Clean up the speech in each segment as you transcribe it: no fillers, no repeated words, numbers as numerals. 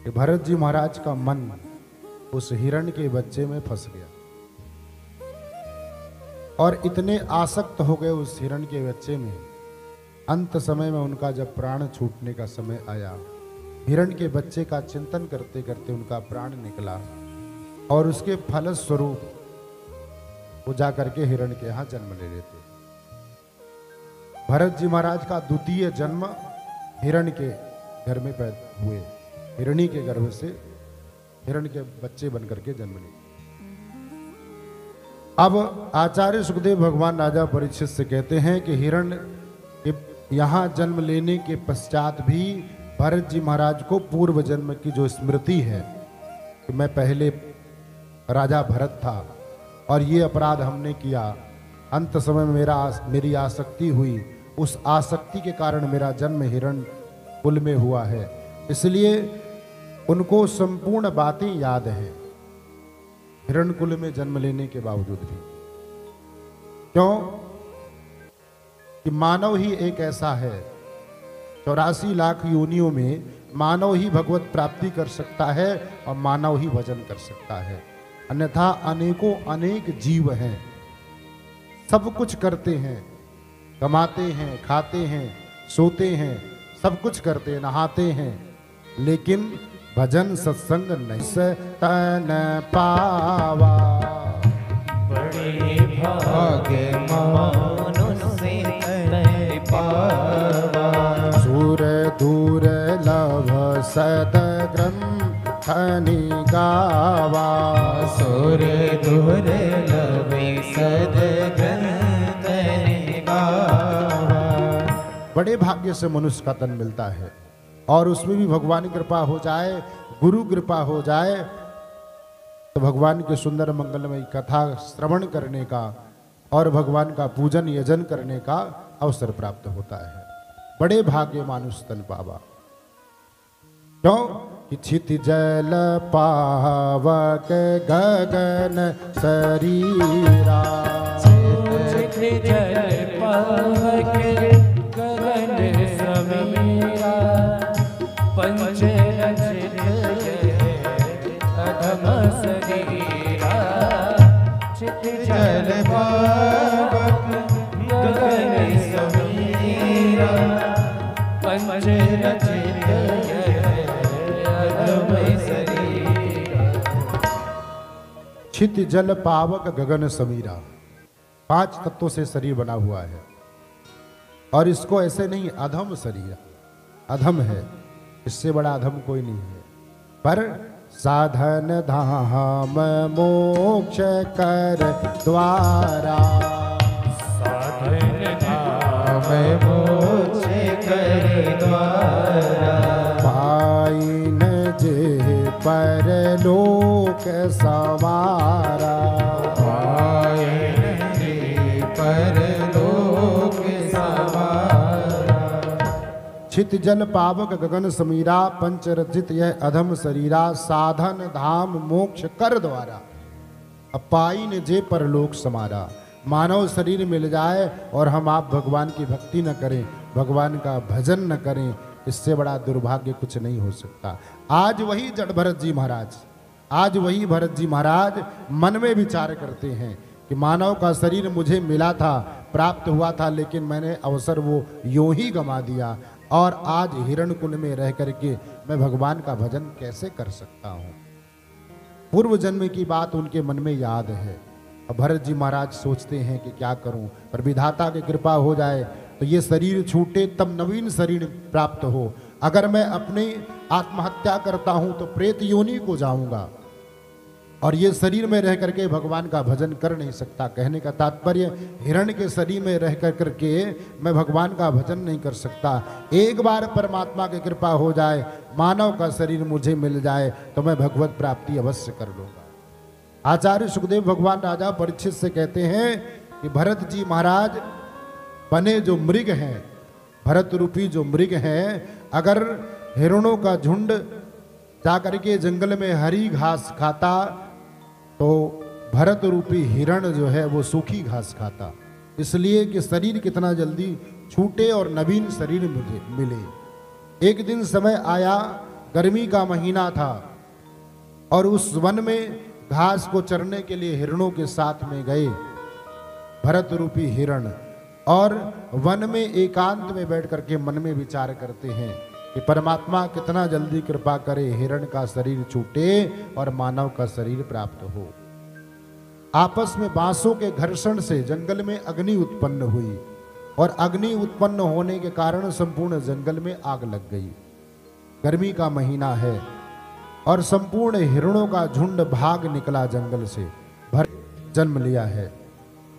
कि भरत जी महाराज का मन उस हिरण के बच्चे में फंस गया और इतने आसक्त हो गए उस हिरण के बच्चे में। अंत समय में उनका जब प्राण छूटने का समय आया, हिरण के बच्चे का चिंतन करते करते उनका प्राण निकला और उसके फलस्वरूप वो जाकर के हिरण के यहां जन्म ले लेते। भरत जी महाराज का द्वितीय जन्म हिरण के घर में पैदा हुए, हिरणी के गर्भ से हिरण के बच्चे बनकर के जन्म लिए। अब आचार्य सुखदेव भगवान राजा परीक्षित से कहते हैं कि हिरण के यहाँ जन्म लेने के पश्चात भी भरत जी महाराज को पूर्व जन्म की जो स्मृति है कि मैं पहले राजा भरत था और ये अपराध हमने किया, अंत समय में मेरी आसक्ति हुई, उस आसक्ति के कारण मेरा जन्म हिरण कुल में हुआ है, इसलिए उनको संपूर्ण बातें याद हैं हिरण कुल में जन्म लेने के बावजूद भी। क्यों कि मानव ही एक ऐसा है, 84 लाख योनियों में मानव ही भगवत प्राप्ति कर सकता है और मानव ही भजन कर सकता है, अन्यथा अनेकों अनेक जीव हैं, सब कुछ करते हैं, कमाते हैं, खाते हैं, सोते हैं, सब कुछ करते हैं, नहाते हैं, लेकिन भजन सत्संग नहीं तन पावा। बड़े भाग्य मनुष्य तन पावा। सूर दूर लभ सद ग्रंथ गावा। सूर दूर लभ सद ग्रंथ गावा। बड़े भाग्य से मनुष्य का तन मिलता है और उसमें भी भगवान की कृपा हो जाए, गुरु कृपा हो जाए तो भगवान के सुंदर मंगलमय कथा श्रवण करने का और भगवान का पूजन यजन करने का अवसर प्राप्त होता है। बड़े भाग्य मानुष तन पावा। क्यों कि छित जल पावक गगन शरीरा। छित जल पावक गगन समीरा। पंच रचित अधम शरीरा। छित जल पावक गगन समीरा। पंच रचित अधम शरीरा। छित जल पावक गगन समीरा, 5 तत्वों से शरीर बना हुआ है और इसको ऐसे नहीं अधम शरीर, अधम है, इससे बड़ा अधम कोई नहीं है। पर साधन धाम मोक्ष कर द्वारा। साधन धाम मोक्ष कर द्वारा। पाइन जे परलोक समारा। पाइन जे परलोक समारा। छित जल पावक गगन समीरा। पंच रचित यह अधम शरीरा। साधन धाम मोक्ष कर द्वारा। अपाइन जे परलोक समारा। मानव शरीर मिल जाए और हम आप भगवान की भक्ति न करें, भगवान का भजन न करें, इससे बड़ा दुर्भाग्य कुछ नहीं हो सकता। आज वही जड़ भरत जी महाराज, आज वही भरत जी महाराज मन में विचार करते हैं कि मानव का शरीर मुझे मिला था, प्राप्त हुआ था, लेकिन मैंने अवसर वो यूं ही गंवा दिया और आज हिरणकुंड में रह करके मैं भगवान का भजन कैसे कर सकता हूँ। पूर्व जन्म की बात उनके मन में याद है। अब भरत जी महाराज सोचते हैं कि क्या करूं, पर विधाता की कृपा हो जाए तो ये शरीर छूटे तब नवीन शरीर प्राप्त हो। अगर मैं अपनी आत्महत्या करता हूं तो प्रेत योनि को जाऊंगा और ये शरीर में रह करके भगवान का भजन कर नहीं सकता। कहने का तात्पर्य हिरण के शरीर में रह करके मैं भगवान का भजन नहीं कर सकता। एक बार परमात्मा की कृपा हो जाए, मानव का शरीर मुझे मिल जाए तो मैं भगवत प्राप्ति अवश्य कर लूंगा। आचार्य सुखदेव भगवान राजा परीक्षित से कहते हैं कि भरत जी महाराज बने जो मृग हैं, भरत रूपी जो मृग हैं, अगर हिरणों का झुंड जाकर के जंगल में हरी घास खाता तो भरत रूपी हिरण जो है वो सूखी घास खाता, इसलिए कि शरीर कितना जल्दी छूटे और नवीन शरीर मुझे मिले। एक दिन समय आया गर्मी का महीना था और उस वन में घास को चरने के लिए हिरणों के साथ में गए भरत रूपी हिरण, और वन में एकांत में बैठ करके मन में विचार करते हैं कि परमात्मा कितना जल्दी कृपा करे, हिरण का शरीर छूटे और मानव का शरीर प्राप्त हो। आपस में बांसों के घर्षण से जंगल में अग्नि उत्पन्न हुई और अग्नि उत्पन्न होने के कारण संपूर्ण जंगल में आग लग गई। गर्मी का महीना है और संपूर्ण हिरणों का झुंड भाग निकला जंगल से। भरत जन्म लिया है,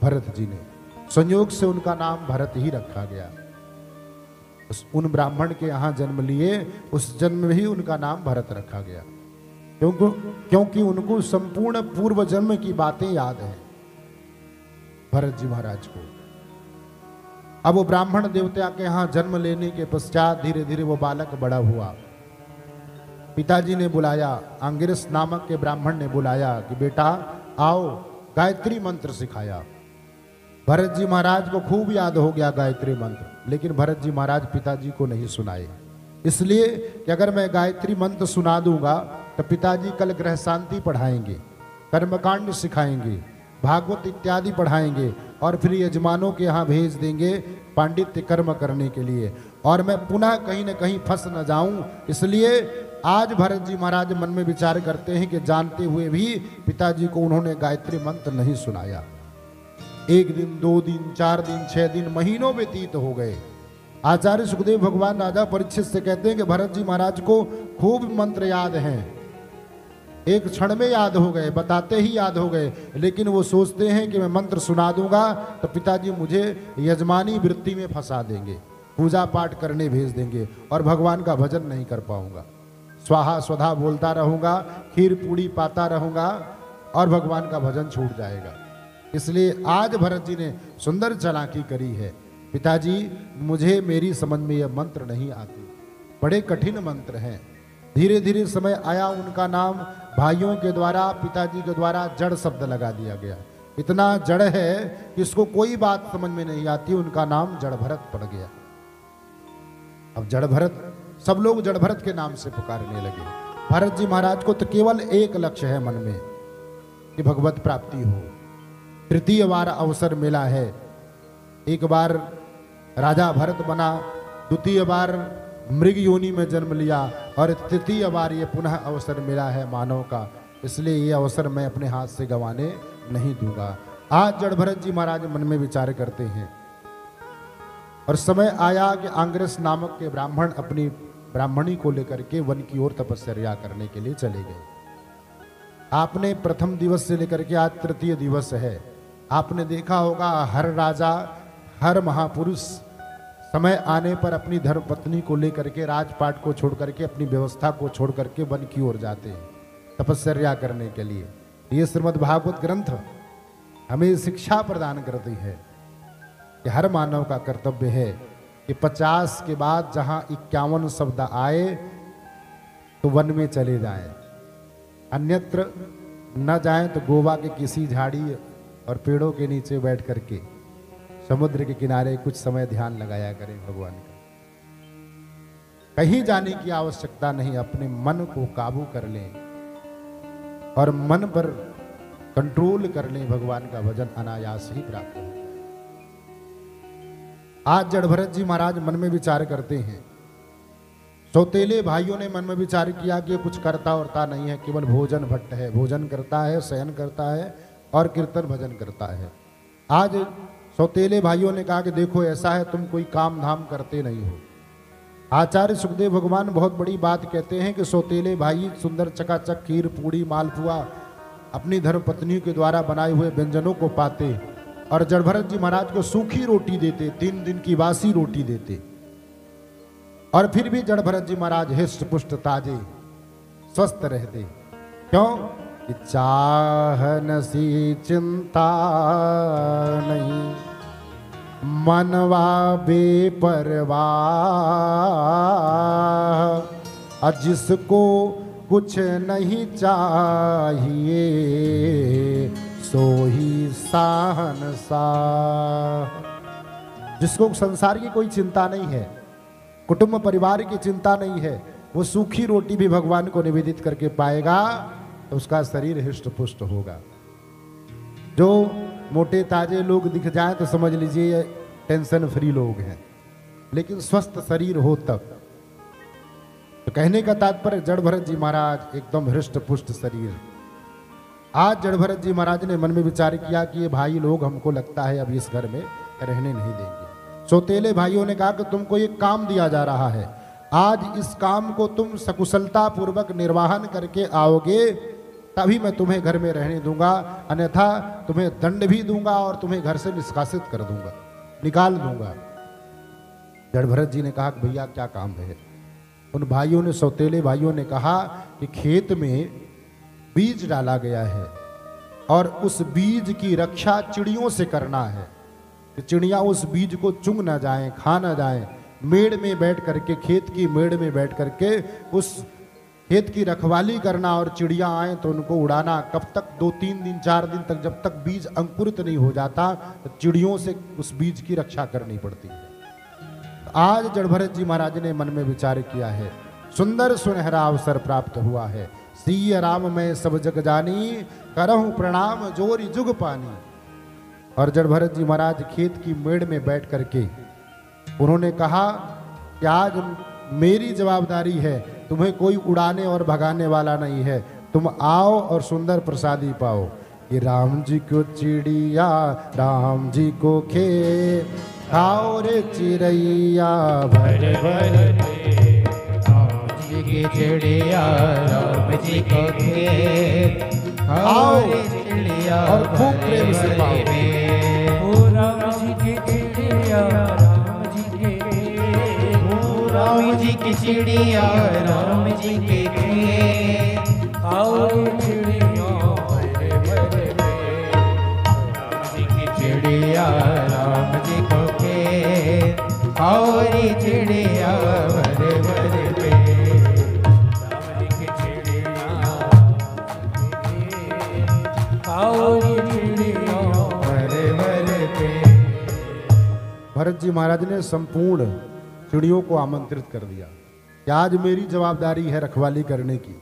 भरत जी ने, संयोग से उनका नाम भरत ही रखा गया। उन ब्राह्मण के यहाँ जन्म लिए, उस जन्म में ही उनका नाम भरत रखा गया, क्योंकि उनको संपूर्ण पूर्व जन्म की बातें याद हैं भरत जी महाराज को। अब वो ब्राह्मण देवता के यहाँ जन्म लेने के पश्चात धीरे धीरे वो बालक बड़ा हुआ। पिताजी ने बुलाया, अंगिरस नामक के ब्राह्मण ने बुलाया कि बेटा आओ, गायत्री मंत्र सिखाया। भरत जी महाराज को खूब याद हो गया गायत्री मंत्र, लेकिन भरत जी महाराज पिताजी को नहीं सुनाए, इसलिए कि अगर मैं गायत्री मंत्र सुना दूंगा तो पिताजी कल ग्रह शांति पढ़ाएंगे, कर्मकांड सिखाएंगे, भागवत इत्यादि पढ़ाएंगे और फिर यजमानों के यहाँ भेज देंगे पांडित्य कर्म करने के लिए, और मैं पुनः कहीं न कहीं फंस न जाऊं। इसलिए आज भरत जी महाराज मन में विचार करते हैं कि जानते हुए भी पिताजी को उन्होंने गायत्री मंत्र नहीं सुनाया। 1 दिन, 2 दिन, 4 दिन, 6 दिन, महीनों व्यतीत हो गए। आचार्य सुखदेव भगवान राजा परीक्षित से कहते हैं कि भरत जी महाराज को खूब मंत्र याद हैं, एक क्षण में याद हो गए, बताते ही याद हो गए, लेकिन वो सोचते हैं कि मैं मंत्र सुना दूंगा तो पिताजी मुझे यजमानी वृत्ति में फंसा देंगे, पूजा पाठ करने भेज देंगे और भगवान का भजन नहीं कर पाऊंगा। स्वाहा स्वधा बोलता रहूंगा, खीर पूड़ी पाता रहूंगा और भगवान का भजन छूट जाएगा। इसलिए आज भरत जी ने सुंदर चालाकी करी है, पिताजी मुझे मेरी समझ में यह मंत्र नहीं आती, बड़े कठिन मंत्र हैं। धीरे धीरे समय आया, उनका नाम भाइयों के द्वारा, पिताजी के द्वारा जड़ शब्द लगा दिया गया। इतना जड़ है कि इसको कोई बात समझ में नहीं आती, उनका नाम जड़ भरत पड़ गया। अब जड़ भरत, सब लोग जड़ भरत के नाम से पुकारने लगे। भरत जी महाराज को तो केवल एक लक्ष्य है मन में कि भगवत प्राप्ति हो। तृतीय बार अवसर मिला है, एक बार राजा भरत बना, द्वितीय बार मृग योनि में जन्म लिया और तृतीय बार ये पुनः अवसर मिला है मानव का, इसलिए ये अवसर मैं अपने हाथ से गंवाने नहीं दूंगा। आज जड़ भरत जी महाराज मन में विचार करते हैं और समय आया कि अंगिरस नामक के ब्राह्मण अपनी ब्राह्मणी को लेकर के वन की ओर तपस्या करने के लिए चले गए। आपने प्रथम दिवस से लेकर के आज तृतीय दिवस है, आपने देखा होगा हर राजा, हर महापुरुष समय आने पर अपनी धर्मपत्नी को लेकर के, राजपाट को छोड़ करके, अपनी व्यवस्था को छोड़ करके वन की ओर जाते हैं तपस्या करने के लिए। ये श्रीमद् भागवत ग्रंथ हमें शिक्षा प्रदान करती है कि हर मानव का कर्तव्य है कि 50 के बाद जहां 51 शब्द आए तो वन में चले जाएं, अन्यत्र न जाएं तो गोवा के किसी झाड़ी और पेड़ों के नीचे बैठ करके समुद्र के किनारे कुछ समय ध्यान लगाया करें भगवान का। कहीं जाने की आवश्यकता नहीं, अपने मन को काबू कर लें और मन पर कंट्रोल कर लें, भगवान का भजन अनायास ही प्राप्त हो। आज जड़ भरत जी महाराज मन में विचार करते हैं, सौतेले भाइयों ने मन में विचार किया कि कुछ करता वरता नहीं है, केवल भोजन भट्ट है, भोजन करता है, शयन करता है और कीर्तन भजन करता है। आज सौतेले भाइयों ने कहा कि देखो ऐसा है, तुम कोई काम धाम करते नहीं हो। आचार्य सुखदेव भगवान बहुत बड़ी बात कहते हैं कि सौतेले भाई सुंदर चकाचक खीर पूड़ी मालपुआ अपनी धर्मपत्नी के द्वारा बनाए हुए व्यंजनों को पाते और जड़ भरत जी महाराज को सूखी रोटी देते, 3 दिन की बासी रोटी देते, और फिर भी जड़ भरत जी महाराज हिष्ट पुष्ट ताजे स्वस्थ रहते। क्यों? कि चाहन सी चिंता नहीं, मनवा बेपरवाह, और जिसको कुछ नहीं चाहिए सो ही साहनसाह। जिसको संसार की कोई चिंता नहीं है, कुटुंब परिवार की चिंता नहीं है, वो सूखी रोटी भी भगवान को निवेदित करके पाएगा तो उसका शरीर हृष्ट पुष्ट होगा। जो मोटे ताजे लोग दिख जाएं तो समझ लीजिए टेंशन फ्री लोग हैं, लेकिन स्वस्थ शरीर हो तब। तो कहने का तात्पर्य जड़ भरत जी महाराज एकदम हृष्ट पुष्ट शरीर। आज जड़ भरत जी महाराज ने मन में विचार किया कि ये भाई लोग हमको लगता है अब इस घर में रहने नहीं देंगे। सौतेले भाइयों ने कहा कि तुमको एक काम दिया जा रहा है, आज इस काम को तुम सकुशलता पूर्वक निर्वाहन करके आओगे तभी मैं तुम्हें घर में रहने दूंगा, अन्यथा तुम्हें दंड भी दूंगा और तुम्हें घर से निष्कासित कर दूंगा, निकाल दूंगा। जड़ भरत जी ने कहा कि भैया क्या काम है। उन भाइयों ने, सौतेले भाइयों ने कहा कि खेत में बीज डाला गया है और उस बीज की रक्षा चिड़ियों से करना है कि चिड़िया उस बीज को चुंग ना जाएं, खा ना जाएं। मेड़ में बैठ करके, खेत की मेड़ में बैठ करके उस खेत की रखवाली करना और चिड़िया आए तो उनको उड़ाना। कब तक? 2-3 दिन 4 दिन तक, जब तक बीज अंकुरित नहीं हो जाता तो चिड़ियों से उस बीज की रक्षा करनी पड़ती है। आज जड़ भरत जी महाराज ने मन में विचार किया है, सुंदर सुनहरा अवसर प्राप्त हुआ है। सिय राम मैं सब जग जानी, करहूं प्रणाम जोरी जुग पानी। और जड़ भरत जी महाराज खेत की मेड़ में बैठ करके उन्होंने कहा कि आज मेरी जवाबदारी है, तुम्हें कोई उड़ाने और भगाने वाला नहीं है, तुम आओ और सुंदर प्रसादी पाओ। कि राम जी को चिड़िया, राम जी को खेत, खाओ रे चिड़ैया भर भर राम जी की चिड़िया, राम जी को खेत, आओ रे चिड़िया और खूब प्रेम से पाओ। ओ राम जी की चिड़िया, राम जी के खेत, राम जी की चिड़िया, राम जी के खेत, आओ रे चिड़िया भरे भरे पेट। राम जी की चिड़िया, राम जी को खेत, आओ रे चिड़िया भरे भरे पेट। राम जी की चिड़िया, आओ रे चिड़िया भरे भरे पेट। भरत जी महाराज ने संपूर्ण चिड़ियों को आमंत्रित कर दिया कि आज मेरी जवाबदारी है रखवाली करने की।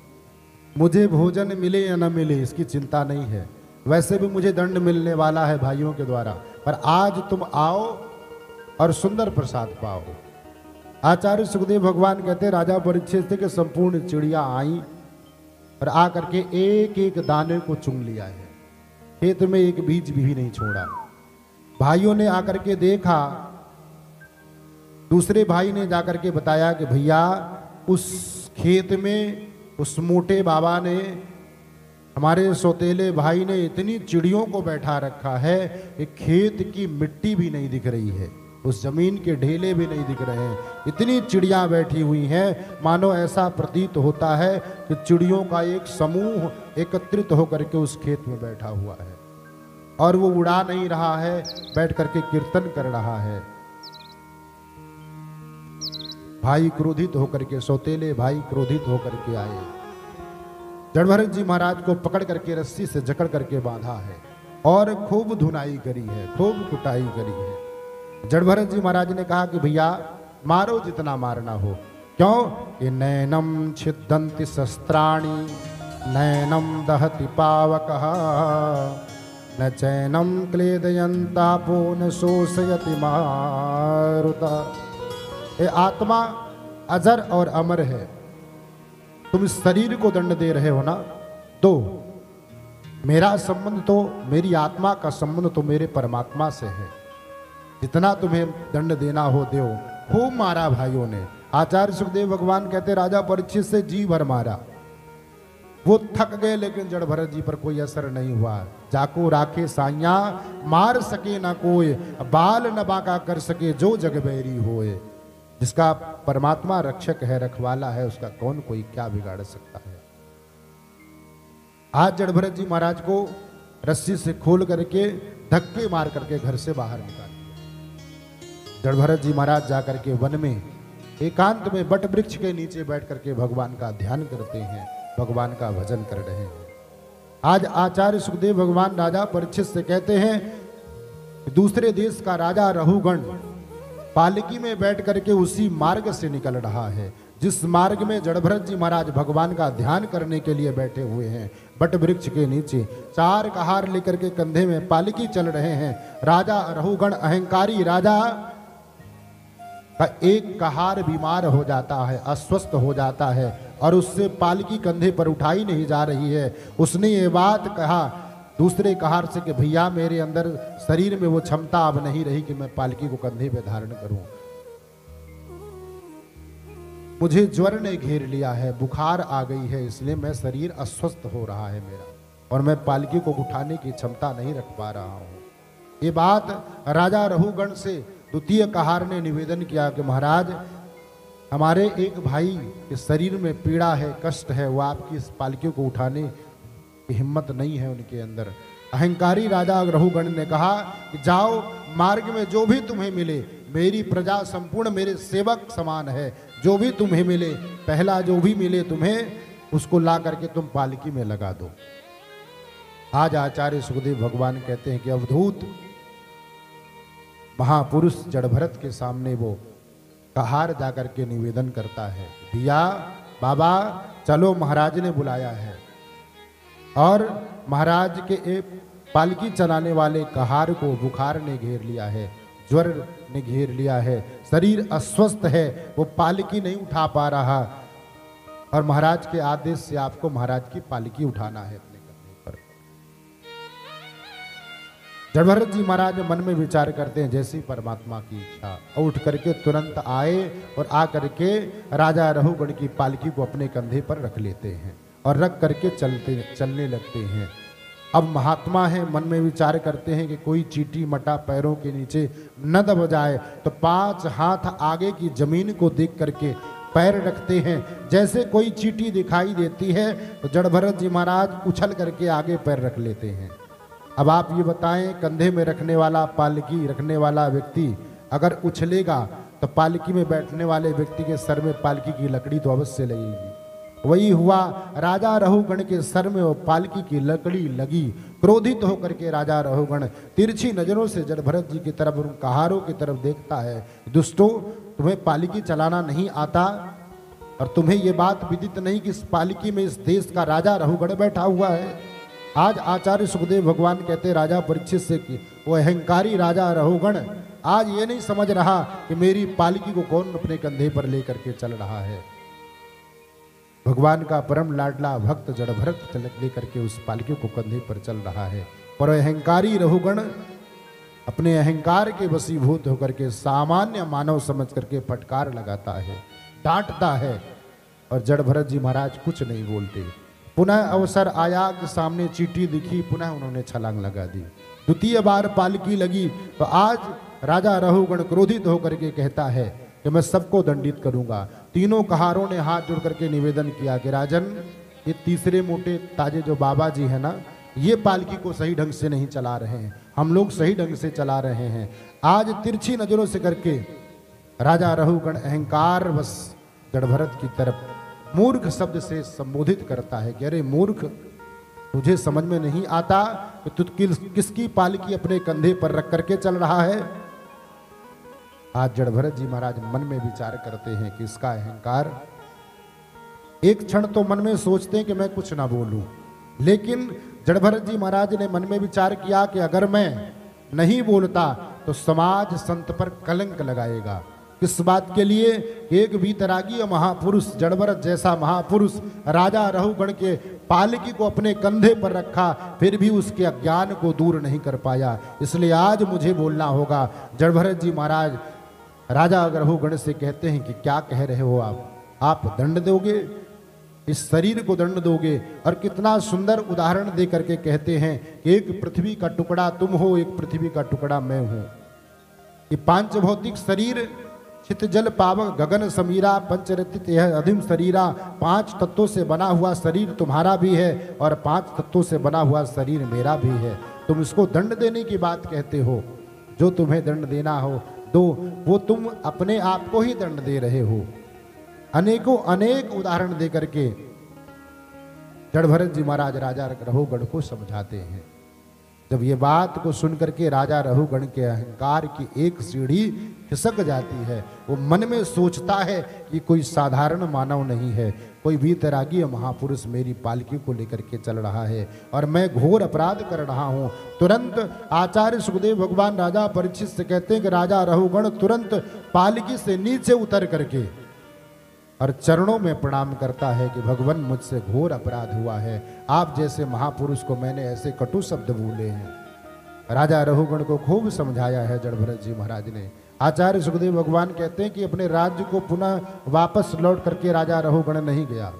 मुझे भोजन मिले या न मिले इसकी चिंता नहीं है, वैसे भी मुझे दंड मिलने वाला है भाइयों के द्वारा, पर आज तुम आओ और सुंदर प्रसाद पाओ। आचार्य सुखदेव भगवान कहते राजा परीक्षित से कि संपूर्ण चिड़िया आई और आकर के एक एक दाने को चुन लिया है, खेत में एक बीज भी नहीं छोड़ा। भाइयों ने आकर के देखा, दूसरे भाई ने जाकर के बताया कि भैया उस खेत में उस मोटे बाबा ने, हमारे सौतेले भाई ने इतनी चिड़ियों को बैठा रखा है कि खेत की मिट्टी भी नहीं दिख रही है, उस जमीन के ढेले भी नहीं दिख रहे हैं, इतनी चिड़ियां बैठी हुई हैं, मानो ऐसा प्रतीत होता है कि चिड़ियों का एक समूह एकत्रित होकर के उस खेत में बैठा हुआ है और वो उड़ा नहीं रहा है, बैठ करके कीर्तन कर रहा है। भाई क्रोधित होकर के, सौतेले भाई क्रोधित होकर के आए, जड़ भरत जी महाराज को पकड़ करके रस्सी से जकड़ करके बांधा है और खूब धुनाई करी है, खूब कुटाई करी है। जड़ भरत जी महाराज ने कहा कि भैया मारो जितना मारना हो। क्यों? कि नैनम छिदन्ति शस्त्राणि, नैनम दहति पावकः, न चैनम क्लेदयन्तापो न शोषयति मारुता। ये आत्मा अजर और अमर है, तुम इस शरीर को दंड दे रहे हो ना, दो। मेरा संबंध तो, मेरी आत्मा का संबंध तो मेरे परमात्मा से है, जितना तुम्हें दंड देना हो दो। खूब मारा भाइयों ने। आचार्य सुखदेव भगवान कहते राजा परीक्षित से जी भर मारा, वो थक गए, लेकिन जड़ भरत जी पर कोई असर नहीं हुआ। जाको राखे साइया, मार सके ना कोई, बाल न बाका कर सके जो जग बैरी होए। जिसका परमात्मा रक्षक है, रखवाला है, उसका कौन कोई क्या बिगाड़ सकता है। आज जड़ भरत जी महाराज को रस्सी से खोल करके धक्के मार करके घर से बाहर निकाल दिया। जड़ भरत जी महाराज जाकर के वन में एकांत में बट वृक्ष के नीचे बैठ करके भगवान का ध्यान करते हैं, भगवान का भजन कर रहे हैं। आज आचार्य सुखदेव भगवान राजा परीक्षित से कहते हैं कि दूसरे देश का राजा रहुगण पालकी में बैठ करके उसी मार्ग से निकल रहा है जिस मार्ग में जड़भरत जी महाराज भगवान का ध्यान करने के लिए बैठे हुए हैं, बट वृक्ष के नीचे 4 कहार लेकर के कंधे में पालकी चल रहे हैं। राजा रहुगण अहंकारी राजा का एक कहार बीमार हो जाता है, अस्वस्थ हो जाता है और उससे पालकी कंधे पर उठाई नहीं जा रही है। उसने ये बात कहा दूसरे कहार से कि भैया मेरे अंदर शरीर में वो क्षमता अब नहीं रही कि मैं पालकी को कंधे पे धारण करूं, मुझे ज्वर ने घेर लिया है, बुखार आ गई है, इसलिए मैं शरीर अस्वस्थ हो रहा है मेरा और मैं पालकी को उठाने की क्षमता नहीं रख पा रहा हूं। ये बात राजा रहुगण से द्वितीय कहार ने निवेदन किया कि महाराज हमारे एक भाई के शरीर में पीड़ा है, कष्ट है, वो आपकी इस पालकी को उठाने की हिम्मत नहीं है उनके अंदर। अहंकारी राजा रहुगण ने कहा कि जाओ मार्ग में जो भी तुम्हें मिले, मेरी प्रजा संपूर्ण मेरे सेवक समान है, जो भी तुम्हें मिले, पहला जो भी मिले तुम्हें उसको ला करके तुम पालकी में लगा दो। आज आचार्य सुखदेव भगवान कहते हैं कि अवधूत महापुरुष जड़भरत के सामने वो कहार जाकर के निवेदन करता है, भैया बाबा चलो महाराज ने बुलाया है। और महाराज के एक पालकी चलाने वाले कहार को बुखार ने घेर लिया है, ज्वर ने घेर लिया है, शरीर अस्वस्थ है, वो पालकी नहीं उठा पा रहा और महाराज के आदेश से आपको महाराज की पालकी उठाना है अपने कंधे पर। जड़भरत जी महाराज मन में विचार करते हैं जैसी परमात्मा की इच्छा, और उठ करके तुरंत आए और आ करके राजा रहुगण की पालकी को अपने कंधे पर रख लेते हैं और रख करके चलने लगते हैं। अब महात्मा है, मन में विचार करते हैं कि कोई चींटी मटा पैरों के नीचे न दब जाए, तो 5 हाथ आगे की जमीन को देख करके पैर रखते हैं। जैसे कोई चींटी दिखाई देती है तो जड़भरत जी महाराज उछल करके आगे पैर रख लेते हैं। अब आप ये बताएं, कंधे में रखने वाला पालकी रखने वाला व्यक्ति अगर उछलेगा तो पालकी में बैठने वाले व्यक्ति के सर में पालकी की लकड़ी तो अवश्य लगेगी। वही हुआ, राजा रहुगण के सर में वो पालकी की लकड़ी लगी। क्रोधित होकर के राजा रहुगण तिरछी नजरों से जड़भरत जी की तरफ, उन कहारों की तरफ देखता है, दुष्टों तुम्हें पालकी चलाना नहीं आता और तुम्हें ये बात विदित नहीं कि इस पालकी में इस देश का राजा रहुगण बैठा हुआ है। आज आचार्य सुखदेव भगवान कहते राजा परीक्षित से कि वो अहंकारी राजा रहुगण आज ये नहीं समझ रहा कि मेरी पालकी को कौन अपने कंधे पर लेकर के चल रहा है। भगवान का परम लाडला भक्त जड़भरत लेकर के उस पालकी को कंधे पर चल रहा है, पर अहंकारी रहुगण अपने अहंकार के वशीभूत होकर के सामान्य मानव समझ करके फटकार लगाता है, डांटता है और जड़भरत जी महाराज कुछ नहीं बोलते। पुनः अवसर आया कि सामने चींटी दिखी, पुनः उन्होंने छलांग लगा दी। द्वितीय बार पालकी लगी तो आज राजा रहुगण क्रोधित होकर के कहता है कि मैं सबको दंडित करूंगा। तीनों कहारों ने हाथ जोड़ करके निवेदन किया कि राजन, ये तीसरे मोटे ताजे जो बाबा जी है ना, ये पालकी को सही ढंग से नहीं चला रहे हैं, हम लोग सही ढंग से चला रहे हैं। आज तिरछी नजरों से करके राजा रहुगण अहंकार बस जड़भरत की तरफ मूर्ख शब्द से संबोधित करता है कि अरे मूर्ख, तुझे समझ में नहीं आता कि तू किसकी पालकी अपने कंधे पर रख करके चल रहा है। आज जड़भरत जी महाराज मन में विचार करते हैं कि इसका अहंकार, एक क्षण तो मन में सोचते हैं कि मैं कुछ ना बोलूं, लेकिन जड़भरत जी महाराज ने मन में विचार किया कि अगर मैं नहीं बोलता तो समाज संत पर कलंक लगाएगा। किस बात के लिए? एक वीतरागी महापुरुष जड़भरत जैसा महापुरुष राजा रहुगण के पालकी को अपने कंधे पर रखा, फिर भी उसके अज्ञान को दूर नहीं कर पाया। इसलिए आज मुझे बोलना होगा। जड़भरत जी महाराज राजा रहुगण से कहते हैं कि क्या कह रहे हो आप दंड दोगे, इस शरीर को दंड दोगे? और कितना सुंदर उदाहरण दे करके कहते हैं कि एक पृथ्वी का टुकड़ा तुम हो, एक पृथ्वी का टुकड़ा मैं हूं। ये 5 भौतिक शरीर, चित जल पावक गगन समीरा, पंचरतित यह अधिम शरीरा, 5 तत्वों से बना हुआ शरीर तुम्हारा भी है और 5 तत्वों से बना हुआ शरीर मेरा भी है। तुम इसको दंड देने की बात कहते हो, जो तुम्हें दंड देना हो दो, वो तुम अपने आप को ही दंड दे रहे हो। अनेकों अनेक उदाहरण दे करके जड़भरत जी महाराज राजा रहुगण को समझाते हैं। जब ये बात को सुन करके राजा रहुगण के अहंकार की एक सीढ़ी खिसक जाती है। वो मन में सोचता है कि कोई साधारण मानव नहीं है, कोई वीतरागी महापुरुष मेरी पालकी को लेकर के चल रहा है और मैं घोर अपराध कर रहा हूँ। तुरंत आचार्य सुखदेव भगवान राजा परीक्षित से कहते हैं कि राजा रहुगण तुरंत पालकी से नीचे उतर करके और चरणों में प्रणाम करता है कि भगवान मुझसे घोर अपराध हुआ है, आप जैसे महापुरुष को मैंने ऐसे कटु शब्द बोले हैं। राजा रहुगण को खूब समझाया है जड़भरत जी महाराज ने। आचार्य सुखदेव भगवान कहते हैं कि अपने राज्य को पुनः वापस लौट करके राजा रहुगण नहीं गया।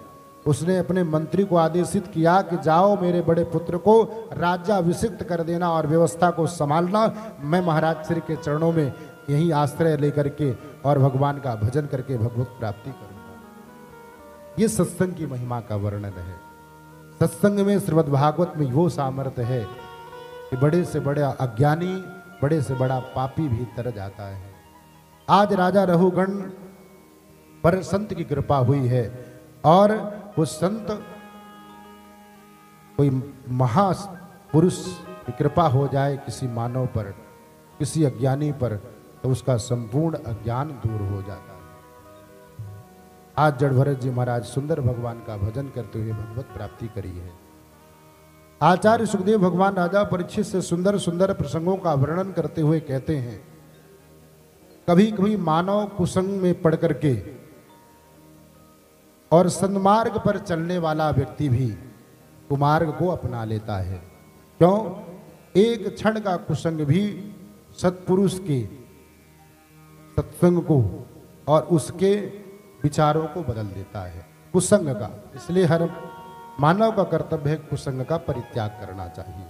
उसने अपने मंत्री को आदेशित किया कि जाओ मेरे बड़े पुत्र को राज्याभिषिक्त कर देना और व्यवस्था को संभालना, मैं महाराज श्री के चरणों में यही आश्रय लेकर के और भगवान का भजन करके भगवत प्राप्ति करूंगा। ये सत्संग की महिमा का वर्णन है। सत्संग में श्रीमद् भागवत में वो सामर्थ्य है कि बड़े से बड़ा अज्ञानी, बड़े से बड़ा पापी भी तर जाता है। आज राजा रहुगण पर संत की कृपा हुई है और वो संत कोई महापुरुष की कृपा हो जाए किसी मानव पर, किसी अज्ञानी पर, तो उसका संपूर्ण अज्ञान दूर हो जाता है। आज जड़भरत जी महाराज सुंदर भगवान का भजन करते हुए भगवत प्राप्ति करी है। आचार्य सुखदेव भगवान राजा परीक्षित से सुंदर सुंदर प्रसंगों का वर्णन करते हुए कहते हैं, कभी कभी मानव कुसंग में पड़ करके और सन्मार्ग पर चलने वाला व्यक्ति भी कुमार्ग को अपना लेता है। क्यों? एक क्षण का कुसंग भी सत्पुरुष के सत्संग को और उसके विचारों को बदल देता है, कुसंग का। इसलिए हर मानव का कर्तव्य है कुसंग का परित्याग करना चाहिए।